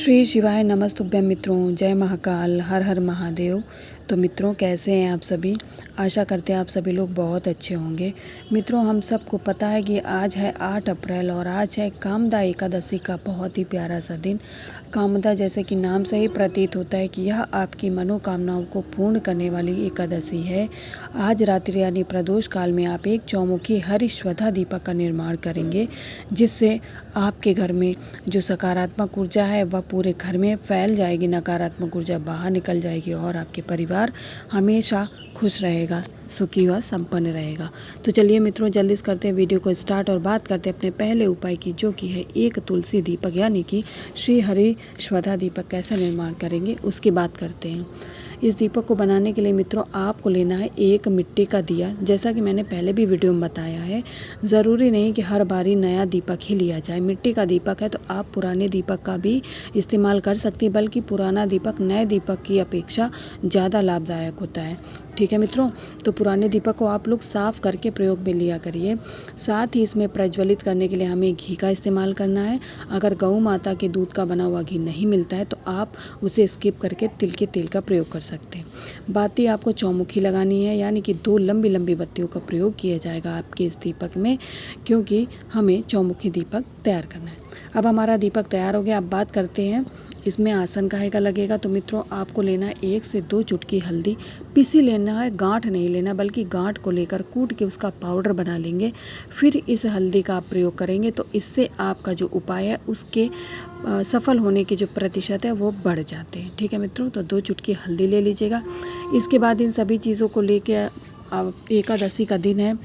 श्री शिवाय नमस्तुभ्यं मित्रों, जय महाकाल, हर हर महादेव। तो मित्रों, कैसे हैं आप सभी? आशा करते हैं आप सभी लोग बहुत अच्छे होंगे। मित्रों, हम सबको पता है कि आज है 8 अप्रैल और आज है कामदा एकादशी का बहुत ही प्यारा सा दिन। कामदा जैसे कि नाम से ही प्रतीत होता है कि यह आपकी मनोकामनाओं को पूर्ण करने वाली एकादशी है। आज रात्रि यानी प्रदोष काल में आप एक चौमुखी हरिश्वधा दीपक का निर्माण करेंगे, जिससे आपके घर में जो सकारात्मक ऊर्जा है वह पूरे घर में फैल जाएगी, नकारात्मक ऊर्जा बाहर निकल जाएगी और आपके परिवार हमेशा खुश रहेगा, सुखी व संपन्न रहेगा। तो चलिए मित्रों, जल्दी से करते हैं वीडियो को स्टार्ट और बात करते हैं अपने पहले उपाय की, जो कि है एक तुलसी दीपक यानी कि श्री हरि श्वधा दीपक कैसे निर्माण करेंगे उसकी बात करते हैं। इस दीपक को बनाने के लिए मित्रों आपको लेना है एक मिट्टी का दिया। जैसा कि मैंने पहले भी वीडियो में बताया है, ज़रूरी नहीं कि हर बारी नया दीपक ही लिया जाए। मिट्टी का दीपक है तो आप पुराने दीपक का भी इस्तेमाल कर सकती हैं, बल्कि पुराना दीपक नए दीपक की अपेक्षा ज़्यादा लाभदायक होता है। ठीक है मित्रों, तो पुराने दीपक को आप लोग साफ़ करके प्रयोग में लिया करिए। साथ ही इसमें प्रज्वलित करने के लिए हमें घी का इस्तेमाल करना है। अगर गौ माता के दूध का बना हुआ घी नहीं मिलता है तो आप उसे स्किप करके तिल के तेल का प्रयोग कर सकते हैं। बाती आपको चौमुखी लगानी है, यानी कि 2 लंबी लंबी बत्तियों का प्रयोग किया जाएगा आपके इस दीपक में, क्योंकि हमें चौमुखी दीपक तैयार करना है। अब हमारा दीपक तैयार हो गया। अब बात करते हैं इसमें आसन काहे का लगेगा। तो मित्रों आपको लेना है 1 से 2 चुटकी हल्दी। पीसी लेना है, गांठ नहीं लेना, बल्कि गांठ को लेकर कूट के उसका पाउडर बना लेंगे। फिर इस हल्दी का आप प्रयोग करेंगे तो इससे आपका जो उपाय है उसके सफल होने के जो प्रतिशत है वो बढ़ जाते हैं। ठीक है मित्रों, तो 2 चुटकी हल्दी ले लीजिएगा। इसके बाद इन सभी चीज़ों को लेके एकादशी का दिन है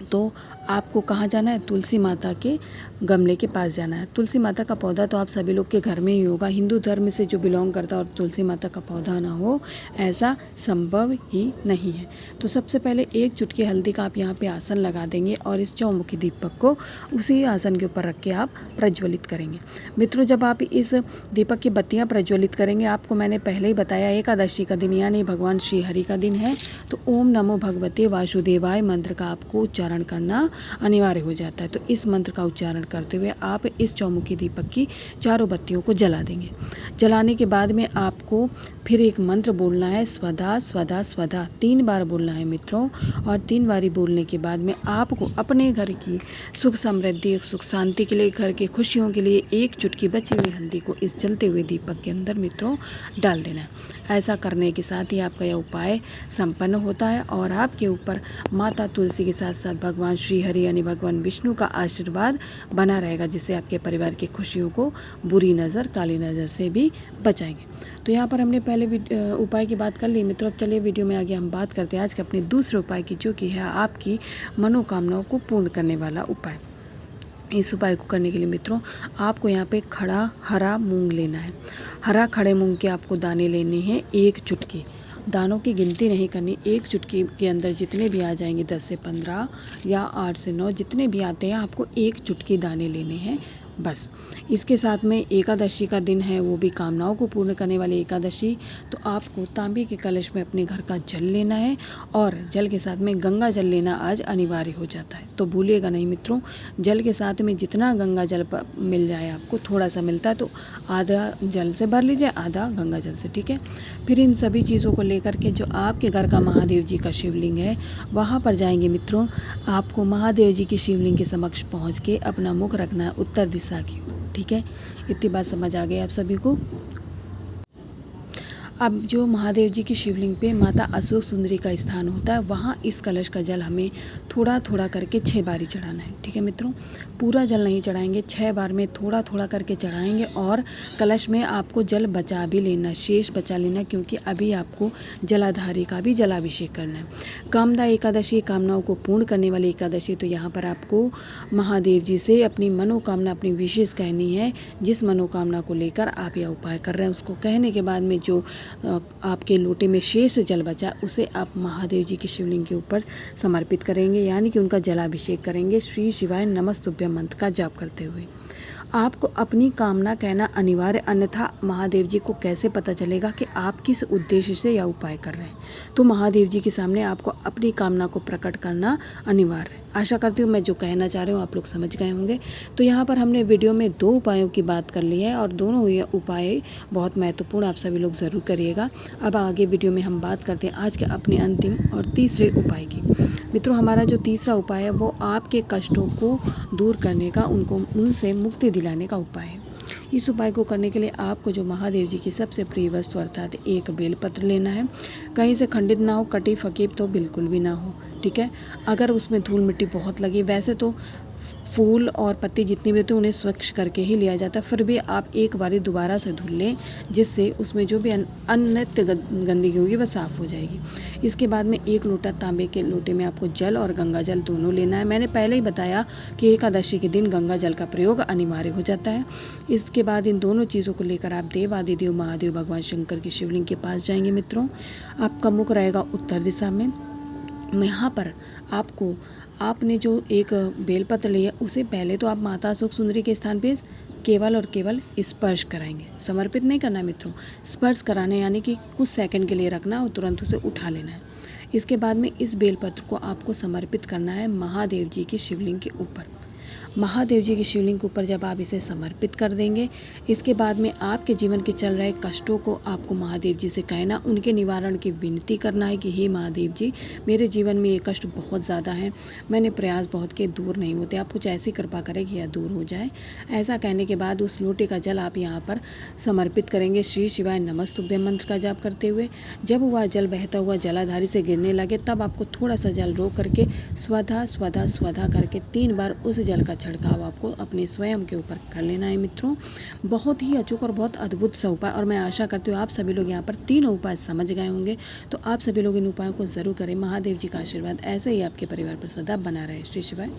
तो आपको कहाँ जाना है? तुलसी माता के गमले के पास जाना है। तुलसी माता का पौधा तो आप सभी लोग के घर में ही होगा। हिंदू धर्म से जो बिलोंग करता है और तुलसी माता का पौधा ना हो, ऐसा संभव ही नहीं है। तो सबसे पहले 1 चुटकी हल्दी का आप यहाँ पे आसन लगा देंगे और इस चौमुखी दीपक को उसी आसन के ऊपर रख के आप प्रज्वलित करेंगे। मित्रों, जब आप इस दीपक की बत्तियाँ प्रज्वलित करेंगे, आपको मैंने पहले ही बताया एकादशी का दिन यानी भगवान श्री हरि का दिन है, तो ओम नमो भगवते वासुदेवाय मंत्र का आपको उच्चारण करना अनिवार्य हो जाता है। तो इस मंत्र का उच्चारण करते हुए आप इस चौमुखी दीपक की चारों बत्तियों को जला देंगे। जलाने के बाद में आपको फिर एक मंत्र बोलना है, स्वधा स्वधा स्वधा 3 बार बोलना है मित्रों। और 3 बारी बोलने के बाद में आपको अपने घर की सुख समृद्धि, सुख शांति के लिए, घर के खुशियों के लिए 1 चुटकी बची हुई हल्दी को इस जलते हुए दीपक के अंदर मित्रों डाल देना है। ऐसा करने के साथ ही आपका यह उपाय संपन्न होता है और आपके ऊपर माता तुलसी के साथ साथ भगवान श्री हरि यानी भगवान विष्णु का आशीर्वाद बना रहेगा, जिससे आपके परिवार की खुशियों को बुरी नज़र, काली नज़र से भी बचाएंगे। तो यहाँ पर हमने पहले उपाय की बात कर ली मित्रों। अब चलिए वीडियो में आगे हम बात करते हैं आज के अपने दूसरे उपाय की, जो कि है आपकी मनोकामनाओं को पूर्ण करने वाला उपाय। इस उपाय को करने के लिए मित्रों आपको यहाँ पे खड़ा हरा मूंग लेना है। हरा खड़े मूंग के आपको दाने लेने हैं 1 चुटकी। दानों की गिनती नहीं करनी, 1 चुटकी के अंदर जितने भी आ जाएंगे 10 से 15 या 8 से 9 जितने भी आते हैं, आपको 1 चुटकी दाने लेने हैं बस। इसके साथ में एकादशी का दिन है, वो भी कामनाओं को पूर्ण करने वाली एकादशी। तो आपको तांबे के कलश में अपने घर का जल लेना है और जल के साथ में गंगा जल लेना आज अनिवार्य हो जाता है। तो भूलिएगा नहीं मित्रों, जल के साथ में जितना गंगा जल मिल जाए, आपको थोड़ा सा मिलता है तो आधा जल से भर लीजिए, आधा गंगा जल से। ठीक है, फिर इन सभी चीज़ों को लेकर के जो आपके घर का महादेव जी का शिवलिंग है वहाँ पर जाएंगे मित्रों। आपको महादेव जी की शिवलिंग के समक्ष पहुँच के अपना मुख रखना है उत्तर दिशा की ओर। ठीक है, इतनी बात समझ आ गई आप सभी को। अब जो महादेव जी की शिवलिंग पे माता अशोक सुंदरी का स्थान होता है, वहाँ इस कलश का जल हमें थोड़ा थोड़ा करके 6 बारी चढ़ाना है। ठीक है मित्रों, पूरा जल नहीं चढ़ाएंगे, 6 बार में थोड़ा थोड़ा करके चढ़ाएंगे और कलश में आपको जल बचा भी लेना, शेष बचा लेना, क्योंकि अभी आपको जलाधारी का भी जलाभिषेक करना है। कामदा एकादशी कामनाओं को पूर्ण करने वाली एकादशी, तो यहाँ पर आपको महादेव जी से अपनी मनोकामना, अपनी विशेष कहनी है। जिस मनोकामना को लेकर आप यह उपाय कर रहे हैं, उसको कहने के बाद में जो आपके लोटे में शेष जल बचा उसे आप महादेव जी की शिवलिंग के ऊपर समर्पित करेंगे, यानी कि उनका जलाभिषेक करेंगे श्री शिवाय नमस्तुभ्यं मंत्र का जाप करते हुए। आपको अपनी कामना कहना अनिवार्य, अन्यथा महादेव जी को कैसे पता चलेगा कि आप किस उद्देश्य से यह उपाय कर रहे हैं। तो महादेव जी के सामने आपको अपनी कामना को प्रकट करना अनिवार्य है। आशा करती हूँ मैं जो कहना चाह रही हूँ आप लोग समझ गए होंगे। तो यहाँ पर हमने वीडियो में 2 उपायों की बात कर ली है और दोनों ये उपाय बहुत महत्वपूर्ण, आप सभी लोग ज़रूर करिएगा। अब आगे वीडियो में हम बात करते हैं आज के अपने अंतिम और तीसरे उपाय की। मित्रों, हमारा जो तीसरा उपाय है वो आपके कष्टों को दूर करने का, उनसे मुक्ति दिलाने का उपाय है। इस उपाय को करने के लिए आपको जो महादेव जी की सबसे प्रिय वस्तु अर्थात एक बेलपत्र लेना है। कहीं से खंडित ना हो, कटी फकीर तो बिल्कुल भी ना हो, ठीक है। अगर उसमें धूल मिट्टी बहुत लगी, वैसे तो फूल और पत्ती जितनी भी होती है उन्हें स्वच्छ करके ही लिया जाता है, फिर भी आप एक बारी दोबारा से धुल लें, जिससे उसमें जो भी अनित्य गंदगी होगी वह साफ़ हो जाएगी। इसके बाद में 1 लोटा तांबे के लोटे में आपको जल और गंगा जल दोनों लेना है। मैंने पहले ही बताया कि एकादशी के दिन गंगा जल का प्रयोग अनिवार्य हो जाता है। इसके बाद इन दोनों चीज़ों को लेकर आप देवादिदेव महादेव भगवान शंकर की शिवलिंग के पास जाएंगे। मित्रों, आपका मुख रहेगा उत्तर दिशा में। यहाँ पर आपने जो एक बेलपत्र लिया उसे पहले तो आप माता अशोक सुंदरी के स्थान पे केवल और केवल स्पर्श कराएंगे, समर्पित नहीं करना मित्रों। स्पर्श कराने यानी कि कुछ सेकंड के लिए रखना और तुरंत उसे उठा लेना है। इसके बाद में इस बेलपत्र को आपको समर्पित करना है महादेव जी की शिवलिंग के ऊपर। महादेव जी की शिवलिंग के ऊपर जब आप इसे समर्पित कर देंगे, इसके बाद में आपके जीवन के चल रहे कष्टों को आपको महादेव जी से कहना, उनके निवारण की विनती करना है कि हे महादेव जी, मेरे जीवन में ये कष्ट बहुत ज़्यादा है, मैंने प्रयास बहुत किए, दूर नहीं होते, आप कुछ ऐसी कृपा करें कि यह दूर हो जाए। ऐसा कहने के बाद उस लोटे का जल आप यहाँ पर समर्पित करेंगे श्री शिवाय नमस्तुभ्यम मंत्र का जाप करते हुए। जब वह जल बहता हुआ जलाधारी से गिरने लगे, तब आपको थोड़ा सा जल रोक करके स्वधा स्वधा स्वधा करके 3 बार उस जल का छिड़काव आपको अपने स्वयं के ऊपर कर लेना है। मित्रों, बहुत ही अचूक और बहुत अद्भुत सा उपाय, और मैं आशा करती हूँ आप सभी लोग यहाँ पर तीनों उपाय समझ गए होंगे। तो आप सभी लोग इन उपायों को ज़रूर करें। महादेव जी का आशीर्वाद ऐसे ही आपके परिवार पर सदा बना रहे। श्री शिवाय।